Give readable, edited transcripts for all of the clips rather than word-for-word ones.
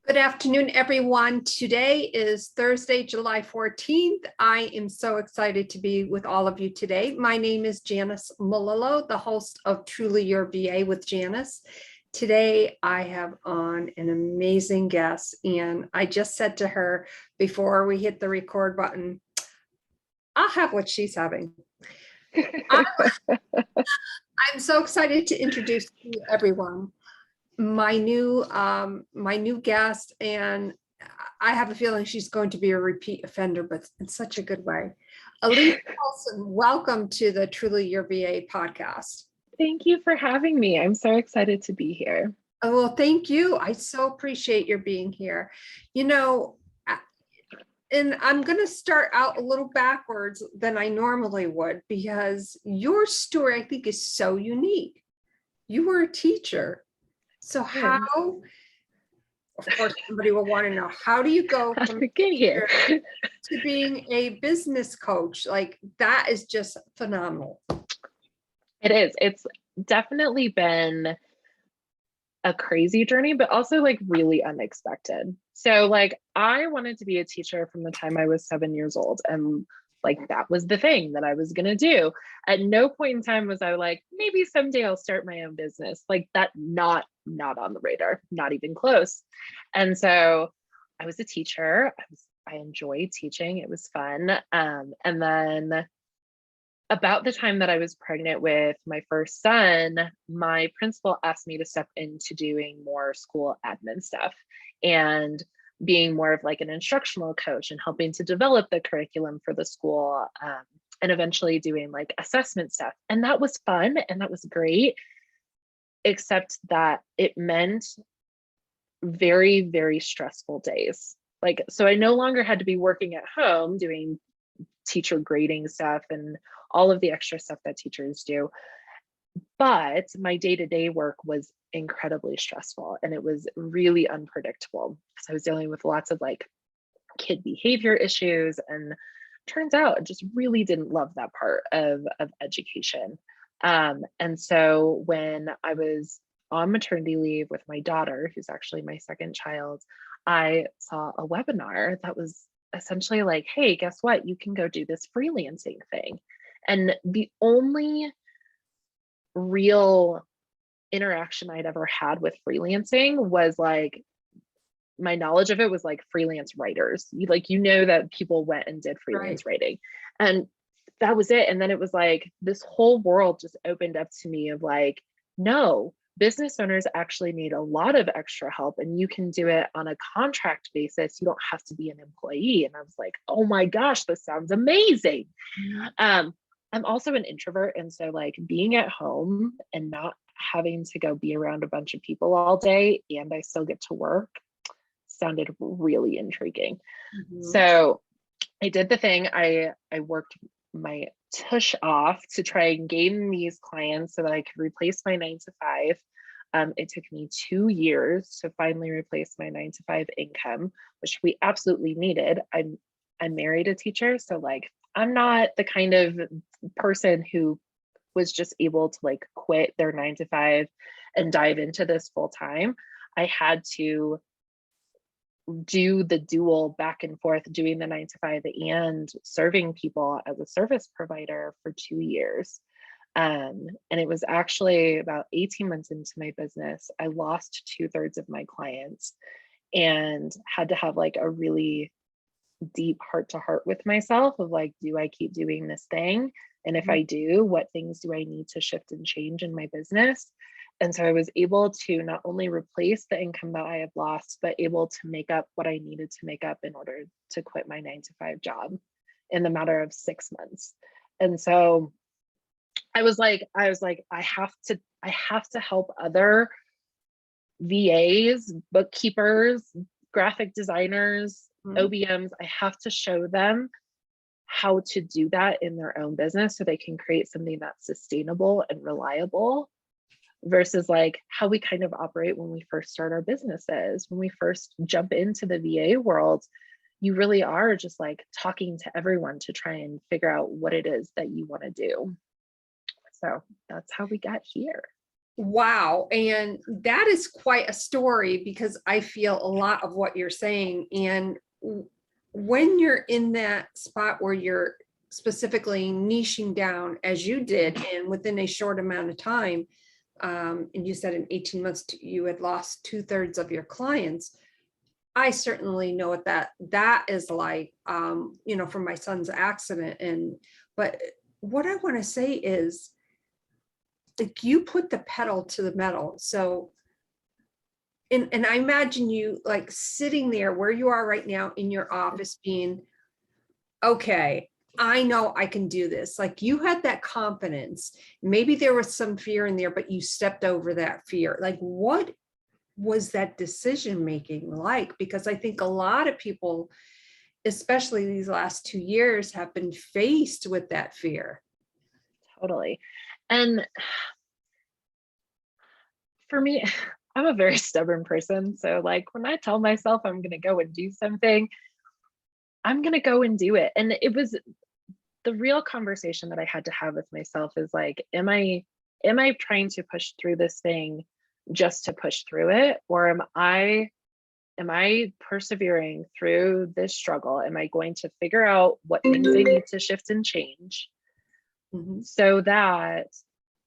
Good afternoon, everyone. Today is Thursday, July 14th. I am so excited to be with all of you today. My name is Janis Malillo, the host of Truly Your VA with Janis. Today, I have on an amazing guest, and I just said to her before we hit the record button, I'll have what she's having. I'm so excited to introduce to everyone my new guest, and I have a feeling she's going to be a repeat offender, but in such a good way. Ellyse Colson, welcome to the Truly Your VA podcast. Thank you for having me. I'm so excited to be here. Oh, well, thank you. I so appreciate your being here. You know, and I'm going to start out a little backwards than I normally would, because your story, I think, is so unique. You were a teacher. So how, of course, somebody will want to know, how do you go from here to being a business coach? Like, that is just phenomenal. It is. It's definitely been a crazy journey, but also like really unexpected. So like I wanted to be a teacher from the time I was 7 years old, and like that was the thing that I was going to do. At no point in time was I like, maybe someday I'll start my own business. Like that, not on the radar, not even close. And so I was a teacher. I enjoyed teaching. It was fun. And then about the time that I was pregnant with my first son, my principal asked me to step into doing more school admin stuff and being more of like an instructional coach and helping to develop the curriculum for the school, and eventually doing like assessment stuff. And that was fun and that was great, except that it meant very, very stressful days. Like, so I no longer had to be working at home doing teacher grading stuff and all of the extra stuff that teachers do. But my day-to-day work was incredibly stressful and it was really unpredictable because I was dealing with lots of like kid behavior issues, and turns out I just really didn't love that part of education. And so when I was on maternity leave with my daughter, who's actually my second child, I saw a webinar that was essentially like, hey, guess what? You can go do this freelancing thing. And the only real interaction I'd ever had with freelancing was like, my knowledge of it was like freelance writers. You know that people went and did freelance writing, and that was it. And then it was like this whole world just opened up to me of like, no, business owners actually need a lot of extra help and you can do it on a contract basis. You don't have to be an employee. And I was like, oh my gosh, this sounds amazing. I'm also an introvert. And so like being at home and not having to go be around a bunch of people all day and I still get to work sounded really intriguing. So I did the thing. I worked my tush off to try and gain these clients so that I could replace my 9-to-5. It took me 2 years to finally replace my 9-to-5 income, which we absolutely needed. I'm married a teacher, so like I'm not the kind of person who was just able to like quit their 9-to-5 and dive into this full time. I had to do the dual back and forth, doing the 9-to-5 and serving people as a service provider for 2 years. And it was actually about 18 months into my business, I lost 2/3 of my clients and had to have like a really deep heart to heart with myself of like, do I keep doing this thing? And if I do, what things do I need to shift and change in my business? And so I was able to not only replace the income that I had lost, but able to make up what I needed to make up in order to quit my 9-to-5 job in the matter of 6 months. And so I was like, I have to help other VAs, bookkeepers, graphic designers, OBMs. I have to show them how to do that in their own business so they can create something that's sustainable and reliable, versus like how we kind of operate when we first start our businesses. When we first jump into the VA world, you really are just like talking to everyone to try and figure out what it is that you want to do. So that's how we got here. Wow. And that is quite a story, because I feel a lot of what you're saying. And when you're in that spot where you're specifically niching down as you did, and within a short amount of time, and you said in 18 months you had lost 2/3 of your clients. I certainly know what that is like, from my son's accident. But what I want to say is, like, you put the pedal to the metal. So, and I imagine you like sitting there where you are right now in your office being, okay, I know I can do this. Like, you had that confidence. Maybe there was some fear in there, but you stepped over that fear. Like, what was that decision making like? Because I think a lot of people, especially these last 2 years, have been faced with that fear. Totally. And for me, I'm a very stubborn person. So like when I tell myself I'm going to go and do something, I'm going to go and do it. And it was the real conversation that I had to have with myself is like, am I trying to push through this thing just to push through it? Or am I persevering through this struggle? Am I going to figure out what things I need to shift and change so that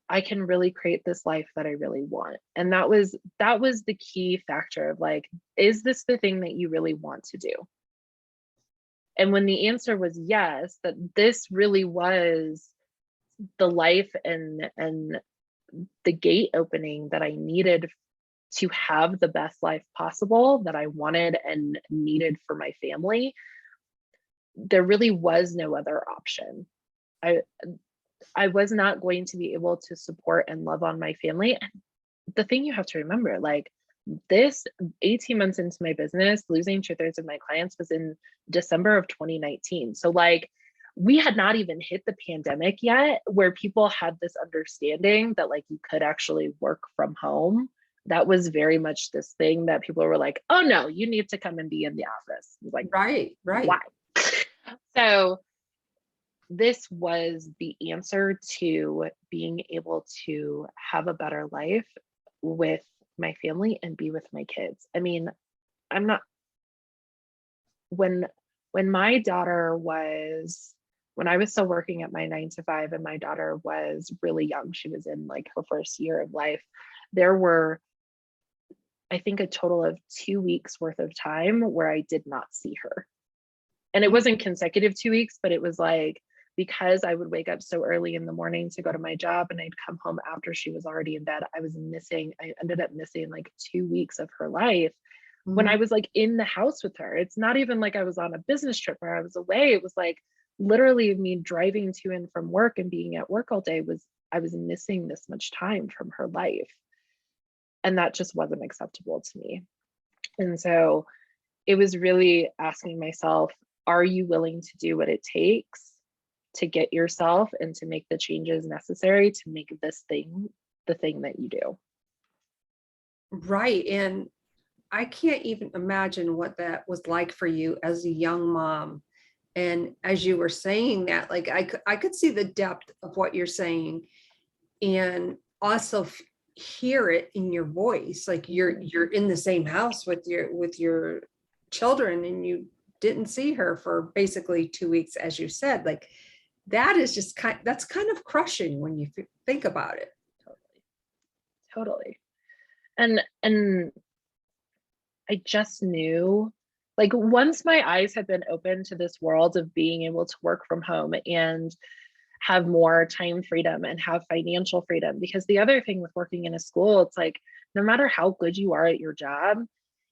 I can really create this life that I really want? And that was the key factor of like, is this the thing that you really want to do? And when the answer was yes, that this really was the life and the gate opening that I needed to have the best life possible, that I wanted and needed for my family, there really was no other option. I was not going to be able to support and love on my family. And the thing you have to remember, like, this 18 months into my business, losing 2/3 of my clients was in December of 2019. So like, we had not even hit the pandemic yet, where people had this understanding that like you could actually work from home. That was very much this thing that people were like, oh no, you need to come and be in the office. It was like, Right. why? So this was the answer to being able to have a better life with my family and be with my kids. I mean, I'm not, when my daughter was, when I was still working at my 9 to 5 and my daughter was really young, she was in like her first year of life, there were, I think, a total of 2 weeks worth of time where I did not see her. And it wasn't consecutive 2 weeks, but it was like, because I would wake up so early in the morning to go to my job and I'd come home after she was already in bed, I ended up missing like 2 weeks of her life when I was like in the house with her. It's not even like I was on a business trip where I was away. It was like literally me driving to and from work and being at work all day I was missing this much time from her life. And that just wasn't acceptable to me. And so it was really asking myself, are you willing to do what it takes to get yourself and to make the changes necessary to make this thing the thing that you do? Right. And I can't even imagine what that was like for you as a young mom. And as you were saying that, like, I could see the depth of what you're saying, and also hear it in your voice. Like, you're in the same house with your children, and you didn't see her for basically 2 weeks, as you said. Like, that is just that's kind of crushing when you think about it. Totally. And I just knew, like, once my eyes had been open to this world of being able to work from home and have more time freedom and have financial freedom, because the other thing with working in a school, it's like, no matter how good you are at your job,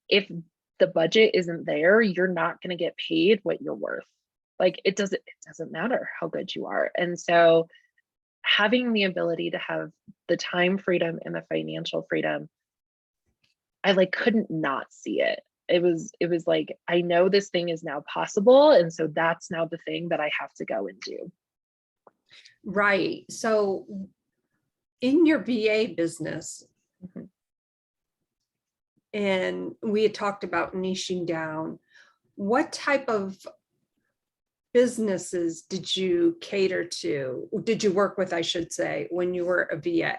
if the budget isn't there, you're not going to get paid what you're worth. Like, it doesn't matter how good you are. And so having the ability to have the time freedom and the financial freedom, I like couldn't not see it. It was like, I know this thing is now possible. And so that's now the thing that I have to go and do. Right. So in your VA business, and we had talked about niching down, what type of businesses did you cater to? Did you work with, I should say, when you were a VA?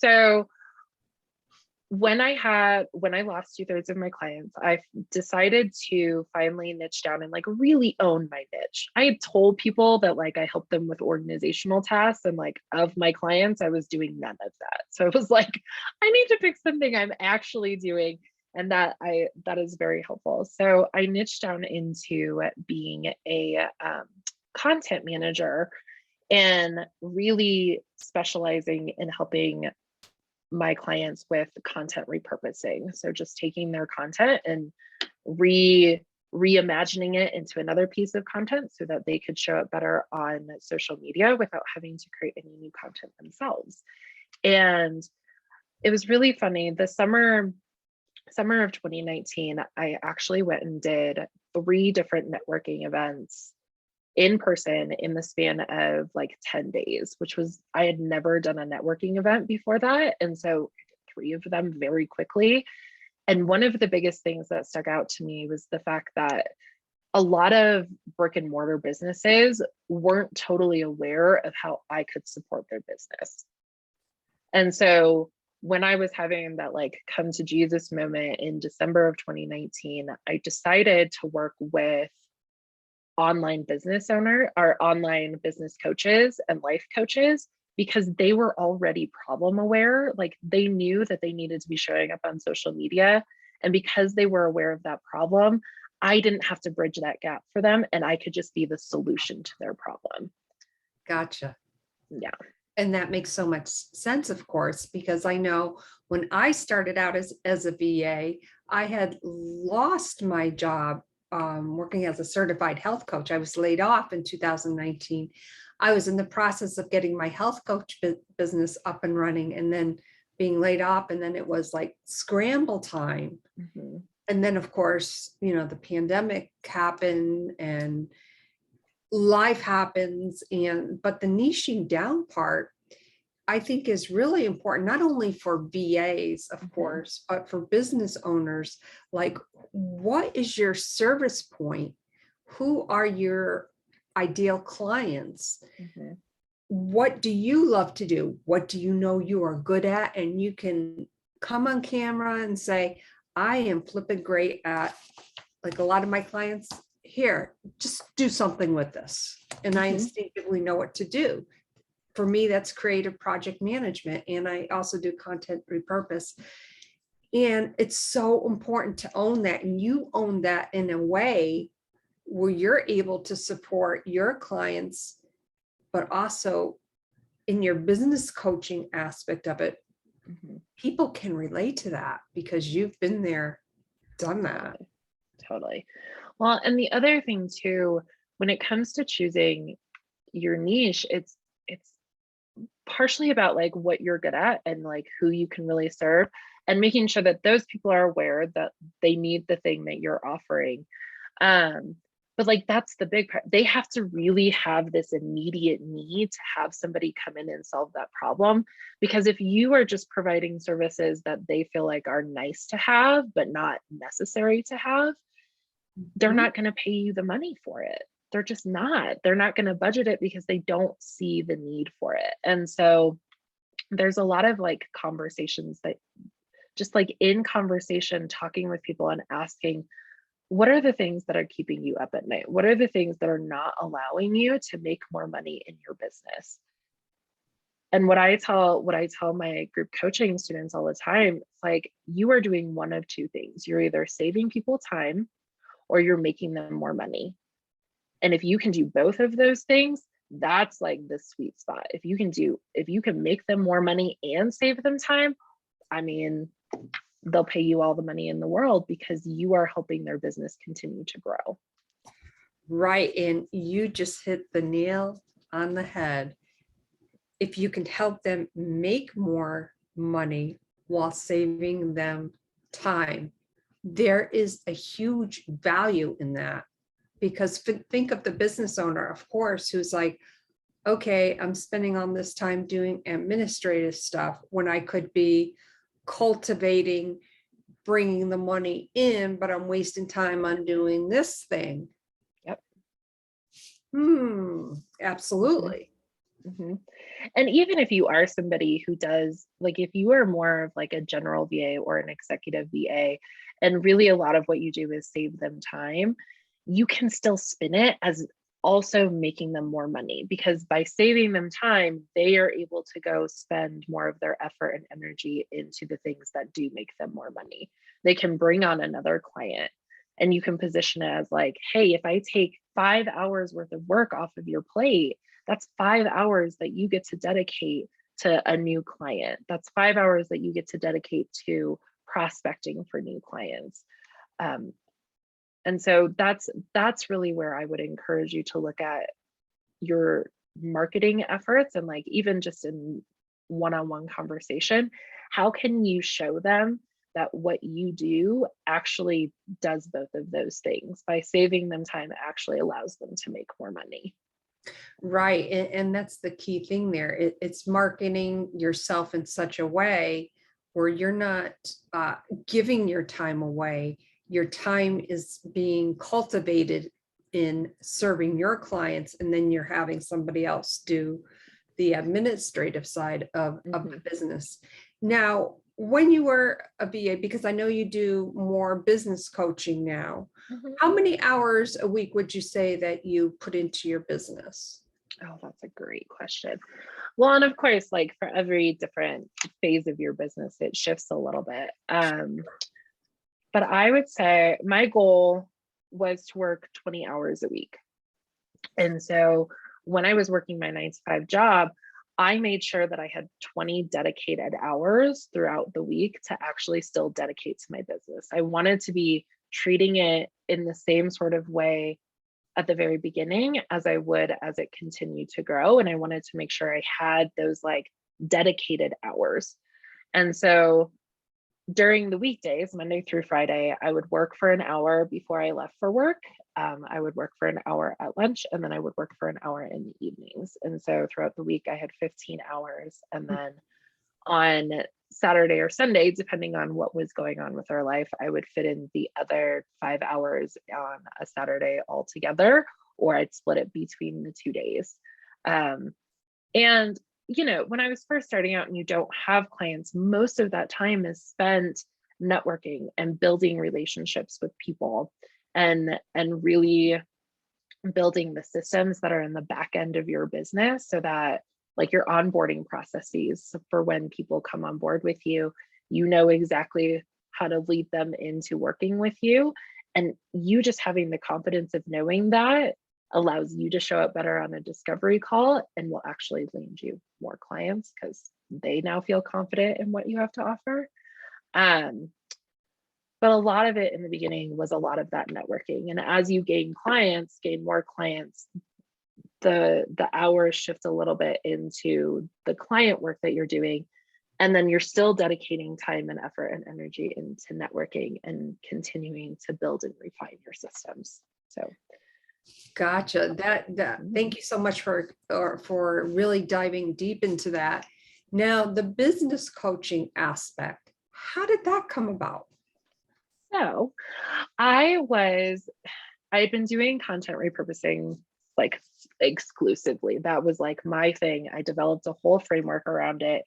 So when I lost 2/3 of my clients, I decided to finally niche down and like really own my niche. I had told people that like I helped them with organizational tasks, and like of my clients, I was doing none of that. So it was like, I need to pick something I'm actually doing. And that is very helpful. So I niched down into being a content manager and really specializing in helping my clients with content repurposing. So just taking their content and reimagining it into another piece of content so that they could show up better on social media without having to create any new content themselves. And it was really funny. The summer of 2019, I actually went and did 3 different networking events in person in the span of like 10 days, which was, I had never done a networking event before that. And so 3 of them very quickly. And one of the biggest things that stuck out to me was the fact that a lot of brick and mortar businesses weren't totally aware of how I could support their business. And so when I was having that like come to Jesus moment in December of 2019, I decided to work with online business coaches and life coaches, because they were already problem aware. Like they knew that they needed to be showing up on social media. And because they were aware of that problem, I didn't have to bridge that gap for them, and I could just be the solution to their problem. Gotcha. Yeah. And that makes so much sense, of course, because I know when I started out as a VA, I had lost my job working as a certified health coach. I was laid off in 2019. I was in the process of getting my health coach business up and running, and then being laid off. And then it was like scramble time. Mm-hmm. And then, of course, the pandemic happened and life happens. But the niching down part, I think, is really important, not only for VAs, of course, but for business owners. Like, what is your service point? Who are your ideal clients? Mm-hmm. What do you love to do? What do you know you are good at? And you can come on camera and say, I am flipping great at, like a lot of my clients, here, just do something with this. And I instinctively know what to do. For me, that's creative project management. And I also do content repurpose. And it's so important to own that. And you own that in a way where you're able to support your clients, but also in your business coaching aspect of it, people can relate to that because you've been there, done that. Totally. Well, and the other thing too, when it comes to choosing your niche, it's partially about like what you're good at and like who you can really serve, and making sure that those people are aware that they need the thing that you're offering. But like, that's the big part. They have to really have this immediate need to have somebody come in and solve that problem. Because if you are just providing services that they feel like are nice to have, but not necessary to have, they're not going to pay you the money for it. They're just not. They're not going to budget it because they don't see the need for it. And so there's a lot of like conversations that just like in conversation, talking with people and asking, what are the things that are keeping you up at night? What are the things that are not allowing you to make more money in your business? And what I tell my group coaching students all the time, it's like, you are doing one of 2 things. You're either saving people time or you're making them more money. And if you can do both of those things, that's like the sweet spot. If you can make them more money and save them time, I mean, they'll pay you all the money in the world because you are helping their business continue to grow. Right. And you just hit the nail on the head. If you can help them make more money while saving them time, there is a huge value in that. Because think of the business owner, of course, who's like, okay, I'm spending all this time doing administrative stuff when I could be cultivating, bringing the money in, but I'm wasting time on doing this thing. Yep. Absolutely. Mhm. And even if you are somebody who does, like, if you are more of like a general VA or an executive VA, and really a lot of what you do is save them time, you can still spin it as also making them more money, because by saving them time, they are able to go spend more of their effort and energy into the things that do make them more money. They can bring on another client, and you can position it as like, hey, if I take 5 hours worth of work off of your plate, that's 5 hours that you get to dedicate to a new client. That's 5 hours that you get to dedicate to prospecting for new clients. Um, and so that's really where I would encourage you to look at your marketing efforts, and like even just in one-on-one conversation, how can you show them that what you do actually does both of those things? By saving them time, it actually allows them to make more money. Right. And that's the key thing there. It's marketing yourself in such a way where you're not giving your time away. Your time is being cultivated in serving your clients, and then you're having somebody else do the administrative side of the business. Now, when you were a VA, because I know you do more business coaching now, Mhm. how many hours a week would you say that you put into your business? Oh, that's a great question. Well, and of course, like for every different phase of your business, it shifts a little bit. But I would say my goal was to work 20 hours a week. And so when I was working my 9 to 5 job, I made sure that I had 20 dedicated hours throughout the week to actually still dedicate to my business. I wanted to be treating it in the same sort of way at the very beginning as I would as it continued to grow. And I wanted to make sure I had those like dedicated hours. And so during the weekdays, Monday through Friday, I would work for an hour before I left for work. I would work for an hour at lunch, and then I would work for an hour in the evenings. And so throughout the week, I had 15 hours. And then on Saturday or Sunday, depending on what was going on with our life, I would fit in the other 5 hours on a Saturday altogether, or I'd split it between the 2 days. And when I was first starting out and you don't have clients, most of that time is spent networking and building relationships with people, and really building the systems that are in the back end of your business, so that like your onboarding processes for when people come on board with you, you know exactly how to lead them into working with you. And you just having the confidence of knowing that allows you to show up better on a discovery call, and will actually land you more clients because they now feel confident in what you have to offer. Um, but a lot of it in the beginning was a lot of that networking. And as you gain more clients, the hours shift a little bit into the client work that you're doing. And then you're still dedicating time and effort and energy into networking and continuing to build and refine your systems. So Gotcha. Thank you so much for really diving deep into that. Now, the business coaching aspect, how did that come about? So I had been doing content repurposing like exclusively. That was like my thing. I developed a whole framework around it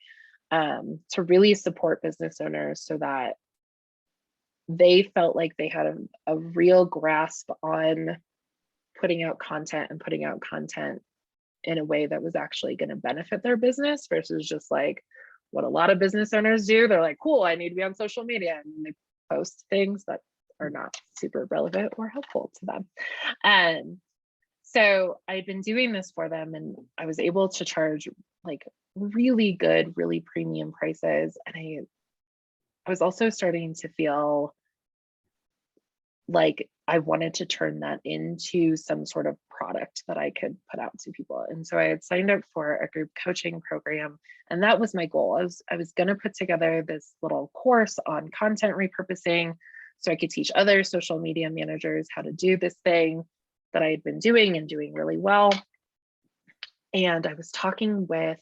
to really support business owners so that they felt like they had a real grasp on putting out content in a way that was actually going to benefit their business, versus just like what a lot of business owners do. They're like, cool, I need to be on social media, and they post things that are not super relevant or helpful to them. And so I'd been doing this for them, and I was able to charge like really good, really premium prices. And I was also starting to feel like I wanted to turn that into some sort of product that I could put out to people. And so I had signed up for a group coaching program, and that was my goal. I was going to put together this little course on content repurposing so I could teach other social media managers how to do this thing that I had been doing and doing really well. And I was talking with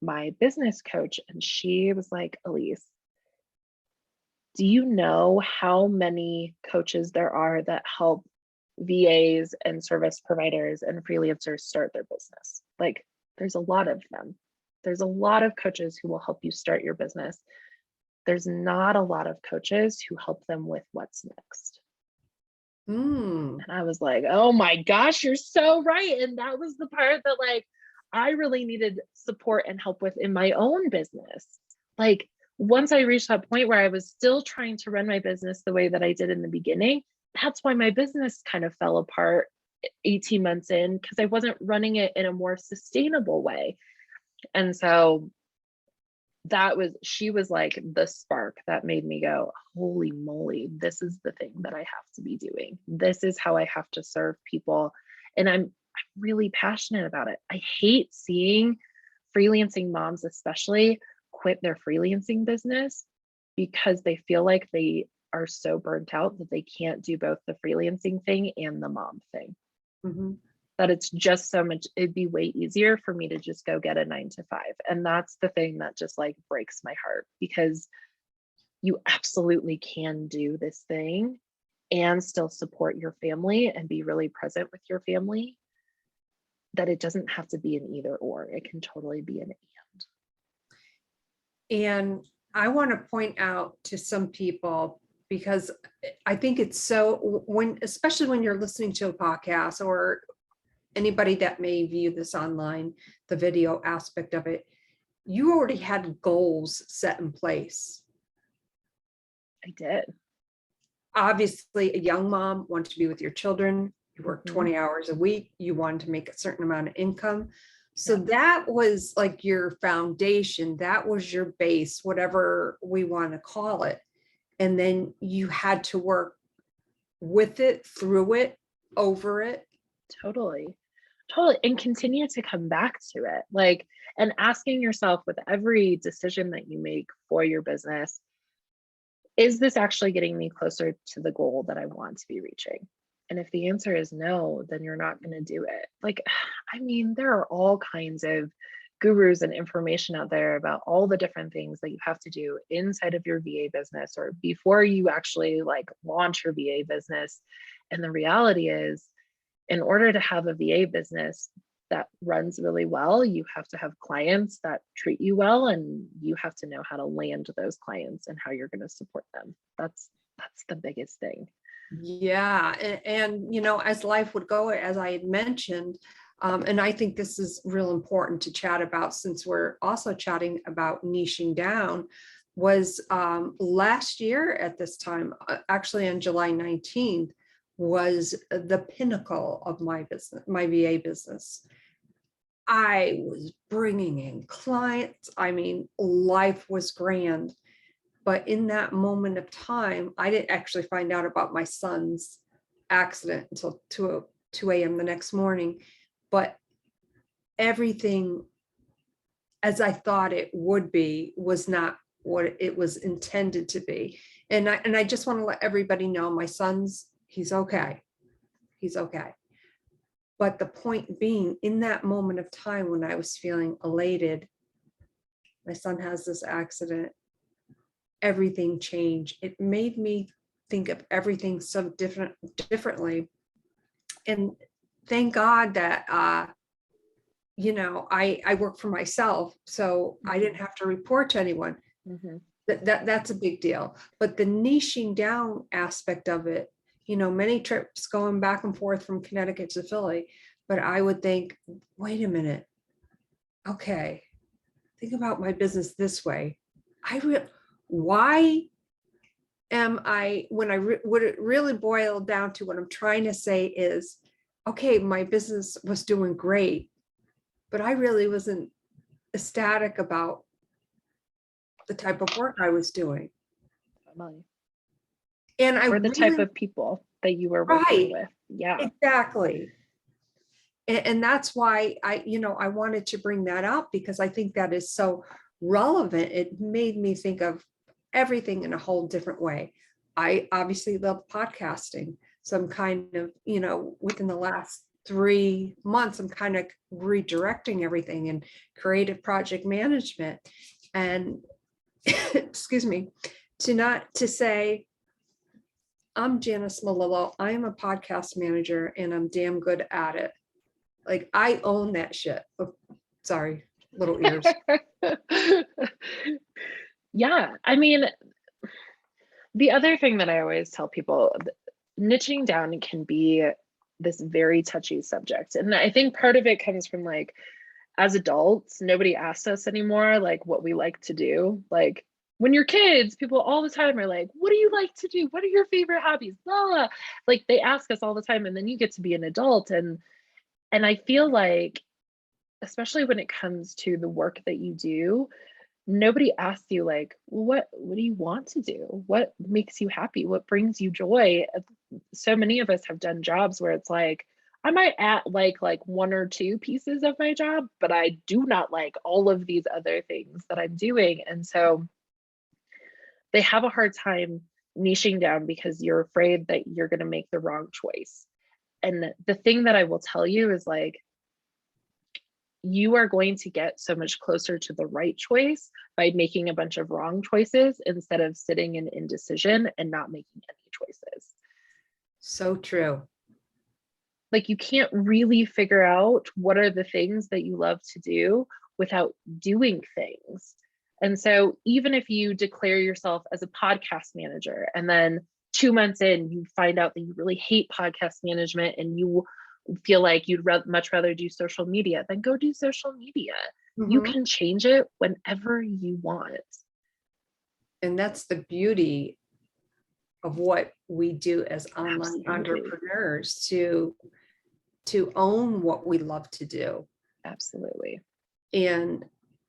my business coach, and she was like, Ellyse, do you know how many coaches there are that help VAs and service providers and freelancers start their business? Like, There's a lot of them. There's a lot of coaches who will help you start your business. There's not a lot of coaches who help them with what's next. And I was like, oh my gosh, you're so right. And that was the part that like I really needed support and help with in my own business. Like once I reached that point where I was still trying to run my business the way that I did in the beginning, that's why my business kind of fell apart 18 months in, because I wasn't running it in a more sustainable way. And so she was like the spark that made me go, holy moly, this is the thing that I have to be doing. This is how I have to serve people. And I'm really passionate about it. I hate seeing freelancing moms, especially, quit their freelancing business because they feel like they are so burnt out that they can't do both the freelancing thing and the mom thing. That it's just so much, it'd be way easier for me to just go get a 9-to-5. And that's the thing that just like breaks my heart, because you absolutely can do this thing and still support your family and be really present with your family. That it doesn't have to be an either or, it can totally be an and. And I want to point out to some people, because I think it's so, especially when you're listening to a podcast or anybody that may view this online, the video aspect of it, you already had goals set in place. I did. Obviously, a young mom wanted to be with your children. You work 20 hours a week. You wanted to make a certain amount of income. So that was like your foundation. That was your base, whatever we want to call it. And then you had to work with it, through it, over it. Totally. And continue to come back to it. Like, and asking yourself with every decision that you make for your business, is this actually getting me closer to the goal that I want to be reaching? And if the answer is no, then you're not going to do it. Like, I mean, there are all kinds of gurus and information out there about all the different things that you have to do inside of your VA business or before you actually like launch your VA business. And the reality is, in order to have a VA business that runs really well, you have to have clients that treat you well, and you have to know how to land those clients and how you're going to support them. That's the biggest thing. Yeah. And, as life would go, as I had mentioned, and I think this is real important to chat about, since we're also chatting about niching down, was last year at this time, actually on July 19th, was the pinnacle of my business, my VA business. I was bringing in clients. I mean, life was grand. But in that moment of time, I didn't actually find out about my son's accident until 2 a.m. the next morning. But everything, as I thought it would be, was not what it was intended to be. And I just want to let everybody know, my son's, he's okay. He's okay. But the point being, in that moment of time when I was feeling elated, my son has this accident, everything changed. It made me think of everything so differently. And thank God that, I work for myself, so I didn't have to report to anyone. That's a big deal. But the niching down aspect of it, many trips going back and forth from Connecticut to Philly, but I would think, wait a minute. Okay. Think about my business this way. Why am I, what it really boiled down to, what I'm trying to say is, okay, my business was doing great, but I really wasn't ecstatic about the type of work I was doing. And or the type of people that you were working with. Yeah, exactly. And that's why I wanted to bring that up, because I think that is so relevant. It made me think of everything in a whole different way. I obviously love podcasting. So I'm kind of, within the last 3 months, I'm kind of redirecting everything in creative project management. And excuse me, to say, I'm Janis Malillo. I am a podcast manager and I'm damn good at it. Like, I own that shit. Sorry, little ears. Yeah, I mean, the other thing that I always tell people, niching down can be this very touchy subject. And I think part of it comes from like, as adults, nobody asks us anymore, like what we like to do. Like when you're kids, people all the time are like, what do you like to do? What are your favorite hobbies? Blah, blah. Like they ask us all the time. And then you get to be an adult. And I feel like, especially when it comes to the work that you do, nobody asks you like, what do you want to do? What makes you happy? What brings you joy? So many of us have done jobs where it's like, I might add like one or two pieces of my job, but I do not like all of these other things that I'm doing. And so they have a hard time niching down because you're afraid that you're going to make the wrong choice. And the thing that I will tell you is like, you are going to get so much closer to the right choice by making a bunch of wrong choices instead of sitting in indecision and not making any choices. So true. Like you can't really figure out what are the things that you love to do without doing things. And so even if you declare yourself as a podcast manager and then 2 months in, you find out that you really hate podcast management and you feel like you'd much rather do social media, then go do social media. You can change it whenever you want. And that's the beauty of what we do as online Absolutely. entrepreneurs, to own what we love to do. Absolutely. And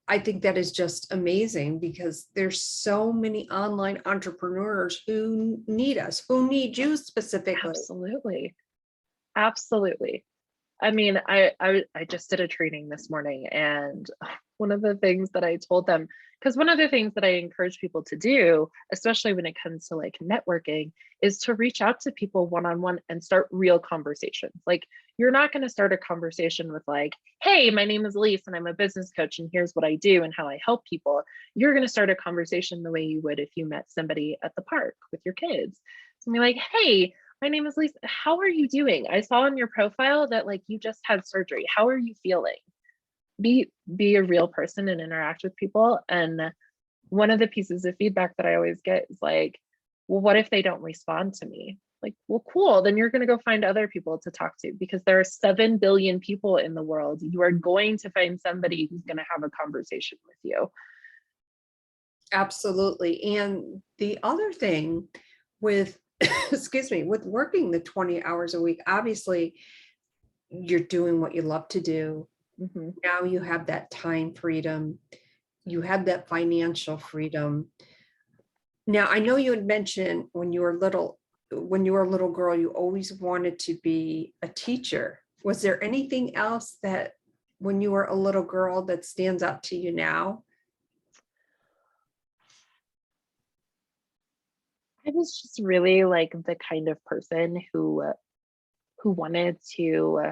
I think that is just amazing because there's so many online entrepreneurs who need us, who need you specifically. Absolutely. Absolutely. I mean, I just did a training this morning, and one of the things that I told them, because one of the things that I encourage people to do, especially when it comes to like networking, is to reach out to people one-on-one and start real conversations. Like you're not going to start a conversation with like, hey, my name is Ellyse and I'm a business coach and here's what I do and how I help people. You're going to start a conversation the way you would if you met somebody at the park with your kids. So be like, hey, my name is Ellyse. How are you doing? I saw on your profile that like you just had surgery. How are you feeling? Be a real person and interact with people. And one of the pieces of feedback that I always get is like, well, what if they don't respond to me? Like, well, cool. Then you're going to go find other people to talk to because there are 7 billion people in the world. You are going to find somebody who's going to have a conversation with you. Absolutely. And the other thing with excuse me, with working the 20 hours a week, obviously you're doing what you love to do. Now you have that time freedom. You have that financial freedom. Now, I know you had mentioned when you were a little girl, you always wanted to be a teacher. Was there anything else that when you were a little girl that stands out to you now? I was just really like the kind of person who wanted to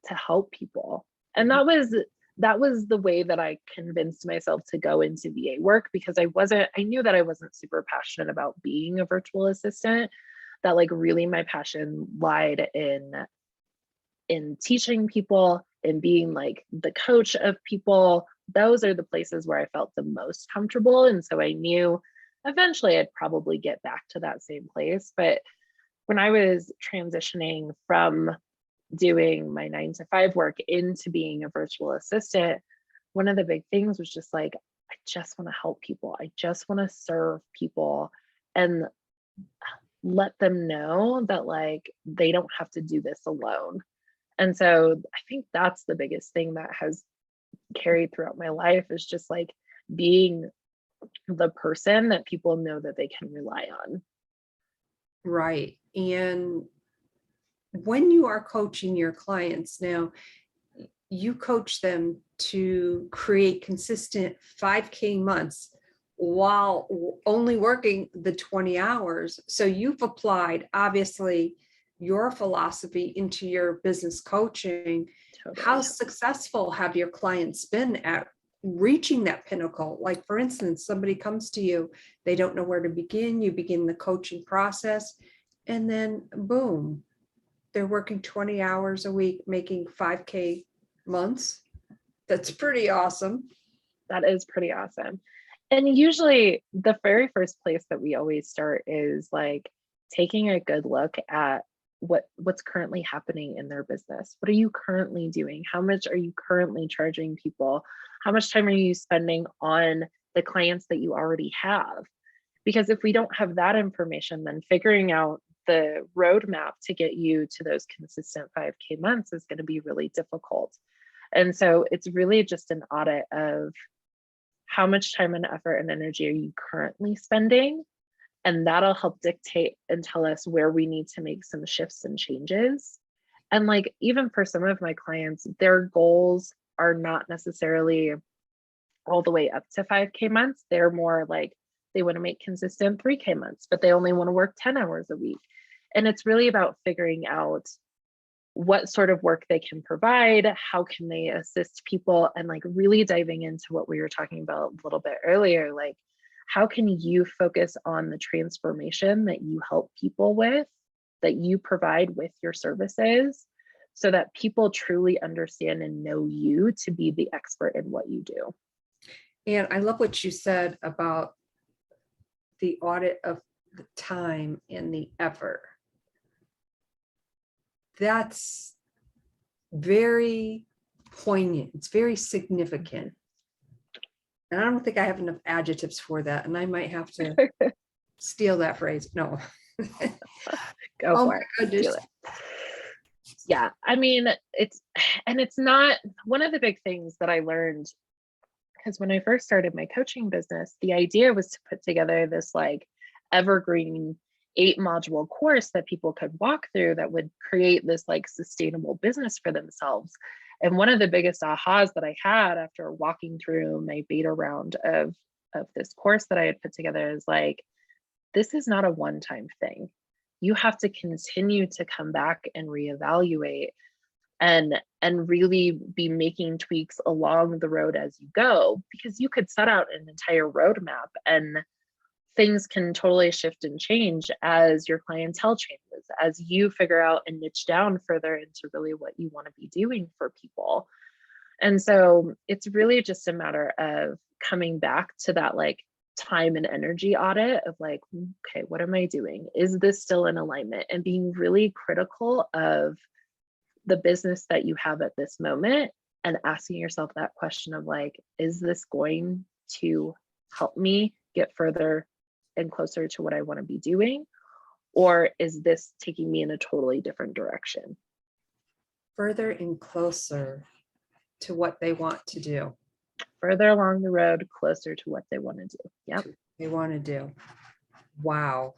help people. And that was the way that I convinced myself to go into VA work, because I knew that I wasn't super passionate about being a virtual assistant, that like really my passion lied in teaching people and being like the coach of people. Those are the places where I felt the most comfortable. And so I knew eventually I'd probably get back to that same place. But when I was transitioning from doing my 9-to-5 work into being a virtual assistant, one of the big things was just like, I just want to help people. I just want to serve people and let them know that like they don't have to do this alone. And so I think that's the biggest thing that has carried throughout my life, is just like being the person that people know that they can rely on. Right. And when you are coaching your clients now, you coach them to create consistent 5K months while only working the 20 hours. So you've applied, obviously, your philosophy into your business coaching. Totally. How successful have your clients been at reaching that pinnacle? Like, for instance, somebody comes to you, they don't know where to begin. You begin the coaching process, and then boom, they're working 20 hours a week, making 5K months. That's pretty awesome. That is pretty awesome. And usually the very first place that we always start is like taking a good look at what's currently happening in their business. What are you currently doing? How much are you currently charging people? How much time are you spending on the clients that you already have? Because if we don't have that information, then figuring out the roadmap to get you to those consistent 5K months is going to be really difficult. And so it's really just an audit of how much time and effort and energy are you currently spending? And that'll help dictate and tell us where we need to make some shifts and changes. And like, even for some of my clients, their goals are not necessarily all the way up to 5K months. They're more like, they want to make consistent 3K months, but they only want to work 10 hours a week. And it's really about figuring out what sort of work they can provide, how can they assist people, and like really diving into what we were talking about a little bit earlier, like how can you focus on the transformation that you help people with, that you provide with your services, so that people truly understand and know you to be the expert in what you do. And I love what you said about the audit of the time and the effort. That's very poignant. It's very significant. And I don't think I have enough adjectives for that. And I might have to steal that phrase. No. Go for it. Yeah. I mean, it's not one of the big things that I learned, because when I first started my coaching business, the idea was to put together this like evergreen 8-module course that people could walk through that would create this like sustainable business for themselves. And one of the biggest ahas that I had after walking through my beta round of this course that I had put together is like, this is not a one-time thing. You have to continue to come back and reevaluate and really be making tweaks along the road as you go, because you could set out an entire roadmap and things can totally shift and change as your clientele changes, as you figure out and niche down further into really what you want to be doing for people. And so it's really just a matter of coming back to that like time and energy audit of like, okay, what am I doing? Is this still in alignment? And being really critical of the business that you have at this moment and asking yourself that question of like, is this going to help me get further and closer to what I want to be doing? Or is this taking me in a totally different direction? Further and closer to what they want to do. Further along the road, closer to what they want to do. Yep. They want to do. Wow.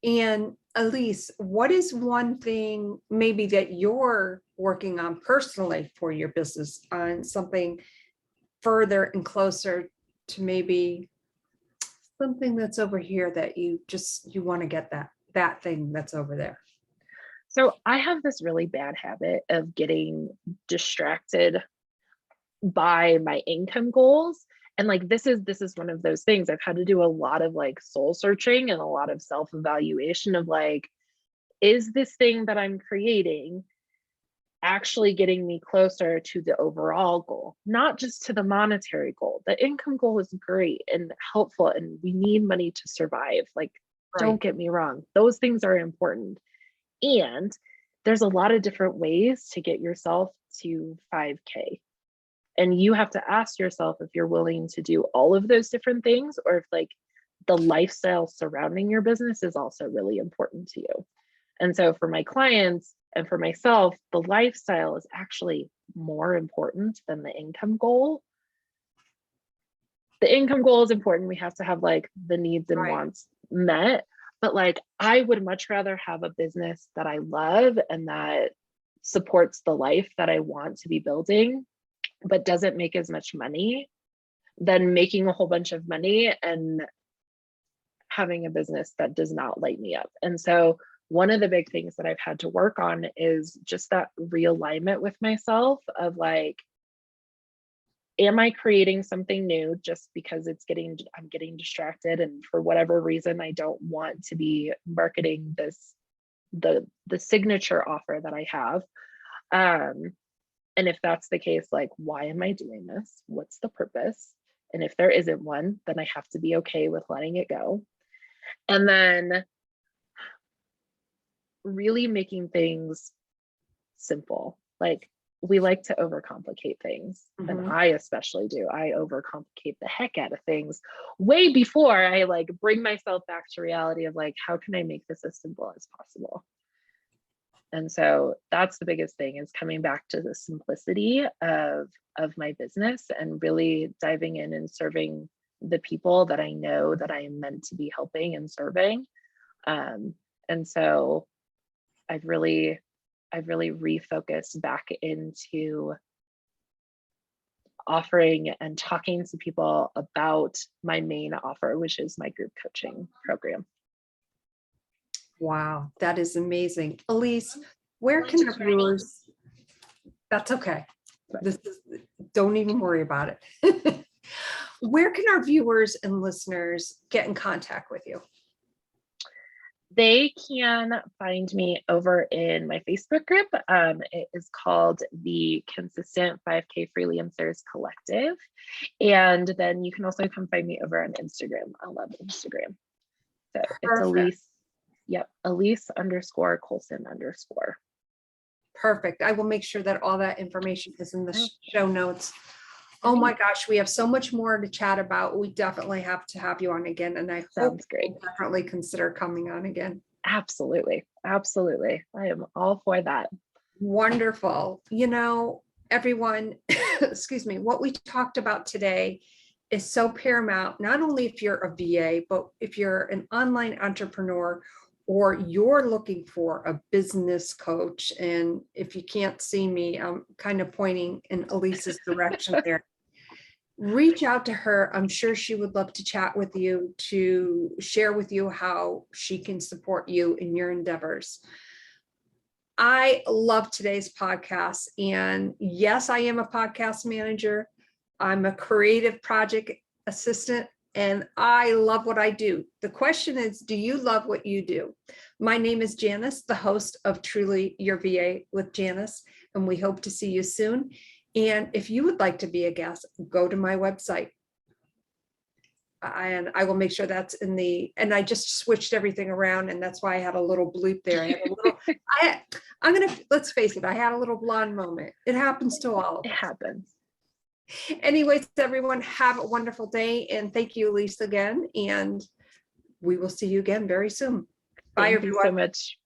And Ellyse, what is one thing maybe that you're working on personally for your business, on something further and closer to maybe something that's over here that you want to get that thing that's over there? So I have this really bad habit of getting distracted by my income goals. And like, this is one of those things I've had to do a lot of like soul searching and a lot of self-evaluation of like, is this thing that I'm creating actually getting me closer to the overall goal, not just to the monetary goal? The income goal is great and helpful, and we need money to survive. Like, right. Don't get me wrong, those things are important. And there's a lot of different ways to get yourself to 5K. And you have to ask yourself if you're willing to do all of those different things, or if like the lifestyle surrounding your business is also really important to you. And so for my clients and for myself, the lifestyle is actually more important than the income goal. The income goal is important. We have to have like the needs and wants met. But like, I would much rather have a business that I love and that supports the life that I want to be building, but doesn't make as much money, than making a whole bunch of money and having a business that does not light me up. And so one of the big things that I've had to work on is just that realignment with myself of like, am I creating something new just because I'm getting distracted, and for whatever reason I don't want to be marketing the signature offer that I have, And if that's the case, like, why am I doing this? What's the purpose? And if there isn't one, then I have to be okay with letting it go. And then really making things simple. Like, we like to overcomplicate things. And I especially do. I overcomplicate the heck out of things way before I like bring myself back to reality of like, how can I make this as simple as possible? And so that's the biggest thing, is coming back to the simplicity of my business and really diving in and serving the people that I know that I am meant to be helping and serving. And so I've really refocused back into offering and talking to people about my main offer, which is my group coaching program. Wow, that is amazing. Ellyse, where can our viewers, that's okay. Don't even worry about it. Where can our viewers and listeners get in contact with you? They can find me over in my Facebook group. It is called the Consistent 5K Freelancers Collective. And then you can also come find me over on Instagram. I love Instagram. So it's Ellyse. Yep, Ellyse_Colson_. Perfect. I will make sure that all that information is in the show notes. Oh my gosh, we have so much more to chat about. We definitely have to have you on again. And I hope you'll definitely consider coming on again. Absolutely. Absolutely. I am all for that. Wonderful. You know, everyone, excuse me, what we talked about today is so paramount, not only if you're a VA, but if you're an online entrepreneur or you're looking for a business coach. And if you can't see me, I'm kind of pointing in Ellyse's direction there. Reach out to her. I'm sure she would love to chat with you, to share with you how she can support you in your endeavors. I love today's podcast. And yes, I am a podcast manager. I'm a creative project assistant, and I love what I do. The question is, do you love what you do? My name is Janis, the host of Truly Your VA with Janis, and we hope to see you soon. And if you would like to be a guest, go to my website. And I will make sure that's in the, and I just switched everything around, and that's why I had a little bleep there. I had a little, let's face it, I had a little blonde moment. It happens to all of us. It happens. Anyways, everyone, have a wonderful day. And thank you, Ellyse, again. And we will see you again very soon. Bye, everyone. Thank you so much.